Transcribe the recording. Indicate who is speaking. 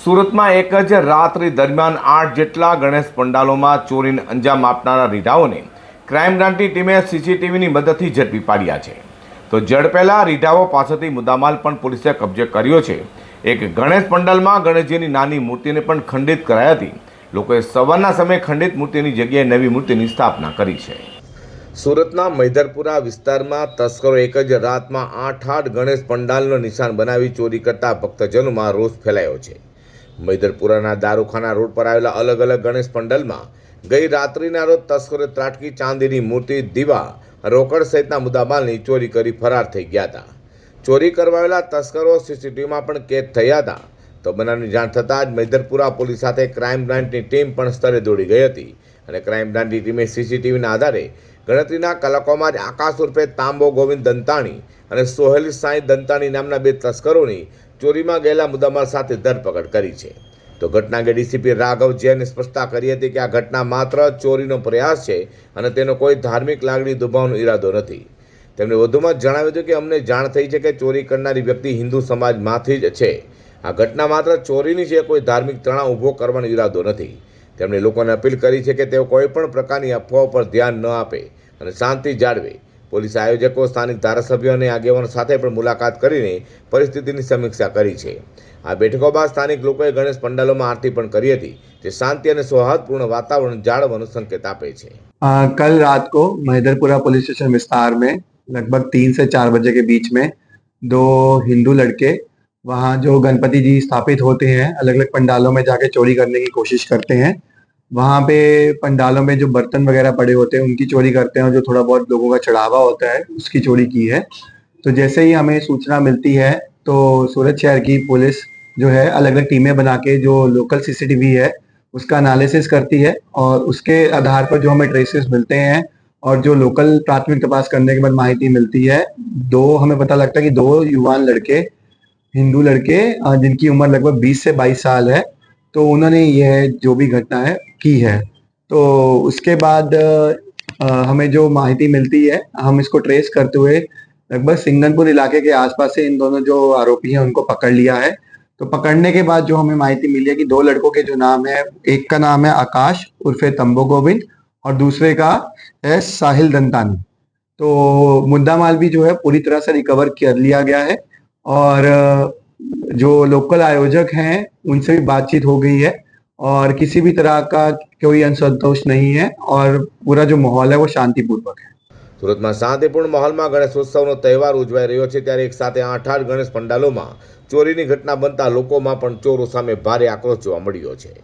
Speaker 1: સુરતમાં એક જ રાત્રિ દરમિયાન 8 જેટલા ગણેશ પંડાલોમાં ચોરીને અંજામ આપનારા રીઢાઓને ક્રાઇમ બ્રાન્ચની ટીમે સીસીટીવીની મદદથી ઝડપી પાડ્યા છે. તો ઝડપેલા રીઢાઓ પાસેથી મુદ્દામાલ પણ પોલીસે કબજે કર્યો છે. એક ગણેશ પંડાલમાં ગણેશજીની નાની મૂર્તિને પણ ખંડિત કરાઈ હતી. લોકોએ સવારના સમયે ખંડિત મૂર્તિની જગ્યાએ નવી મૂર્તિની સ્થાપના કરી છે. સુરતના મૈદરપુરા વિસ્તારમાં તસ્કરો એક જ રાતમાં 8 ગણેશ પંડાલનો નિશાન બનાવી ચોરી કરતા ભક્તજનોમાં રોષ ફેલાયો છે. મૈદરપુરાના દારૂખાના રોડ પર આવેલા અલગ અલગ ગણેશ પંડાલમાં ગઈ રાત્રિના રોજ તસ્કરોએ ત્રાટકી ચાંદીની મૂર્તિ, દીવા, રોકડ સહિતના મુદ્દામાલની ચોરી કરી ફરાર થઈ ગયા હતા. ચોરી કરવાયેલા તસ્કરો સીસીટીવીમાં પણ કેદ થયા હતા. તો બનાવની જાણ થતાં જ મૈદરપુરા પોલીસ સાથે ક્રાઇમ બ્રાન્ચની ટીમ પણ સ્થળે દોડી ગઈ હતી અને ક્રાઇમ બ્રાન્ચની ટીમે સીસીટીવીના આધારે ગણતરીના કલાકોમાં જ આકાશ ઉર્ફે તાંબો ગોવિંદ દંતાણી અને સોહેલ સાંઈ દંતાણી નામના 2 તસ્કરોની ચોરીમાં ગયેલા મુદ્દામાલ સાથે ધરપકડ કરી છે. તો ઘટના અંગે ડીસીપી રાઘવ જૈને સ્પષ્ટતા કરી હતી કે આ ઘટના માત્ર ચોરીનો પ્રયાસ છે અને તેનો કોઈ ધાર્મિક લાગણી દુભાવવાનો ઈરાદો નથી. તેમણે વધુમાં જણાવ્યું હતું કે અમને જાણ થઈ છે કે ચોરી કરનારી વ્યક્તિ હિન્દુ સમાજમાંથી જ છે. આ ઘટના માત્ર ચોરીની છે, કોઈ ધાર્મિક તણાવ ઊભો કરવાનો ઈરાદો નથી. તેમણે લોકોને અપીલ કરી છે કે તેઓ કોઈ પણ પ્રકારની અફવાઓ પર ધ્યાન ન આપે અને શાંતિ જાળવે. પોલીસ આયોજકો, સ્થાનિક ધારાસભ્યો અને આગેવાનો સાથે પણ મુલાકાત કરીને પરિસ્થિતિની સમીક્ષા કરી છે. આ બેઠકો બાદ સ્થાનિક લોકોએ ગણેશ પંડાલોમાં આરતી પણ કરી હતી, જે શાંતિ અને સૌહાર્દपूर्ण वातावरण जाड़वानो संकेत आपे छे.
Speaker 2: कल रात को मैदरपुरा पुलिस स्टेशन विस्तार में लगभग 3 से 4 बजे के बीच में 2 हिंदू लड़के वहाँ जो गणपति जी स्थापित होते हैं अलग अलग पंडालों में जाके चोरी करने की कोशिश करते हैं. वहाँ पे पंडालों में जो बर्तन वगैरह पड़े होते हैं उनकी चोरी करते हैं और जो थोड़ा बहुत लोगों का चढ़ावा होता है उसकी चोरी की है. तो जैसे ही हमें सूचना मिलती है तो सूरत शहर की पुलिस जो है अलग अलग टीमें बना के जो लोकल सीसीटीवी है उसका एनालिसिस करती है और उसके आधार पर जो हमें ट्रेसेस मिलते हैं और जो लोकल प्राथमिक तपास करने के बाद माहिती मिलती है, हमें पता लगता है कि 2 युवान लड़के, हिंदू लड़के जिनकी उम्र लगभग 20 से 22 साल है, तो उन्होंने यह जो भी घटना है की है. तो उसके बाद हमें जो माहिती मिलती है हम इसको ट्रेस करते हुए लगभग सिंगनपुर इलाके के आसपास से इन दोनों जो आरोपी हैं उनको पकड़ लिया है. तो पकड़ने के बाद जो हमें माहिती मिली है कि 2 लड़कों के जो नाम है, एक का नाम है आकाश उर्फे तंबो गोविंद और दूसरे का है साहिल दंतानी. तो मुद्दा माल भी जो है पूरी तरह से रिकवर कर लिया गया है और जो लोकल आयोजक हैं उनसे भी बातचीत हो गई है और किसी भी तरह का कोई असंतोष नहीं है और पूरा जो माहौल है वो शांतिपूर्वक है.
Speaker 1: સુરતમાં શાંતિપૂર્ણ માહોલમાં ગણેશોત્સવનો તહેવાર ઉજવાઈ રહ્યો છે, ત્યારે એક સાથે 8 ગણેશ પંડાલોમાં ચોરીની ઘટના બનતા લોકોમાં પણ ચોરો સામે ભારે આક્રોશ જોવા મળ્યો છે.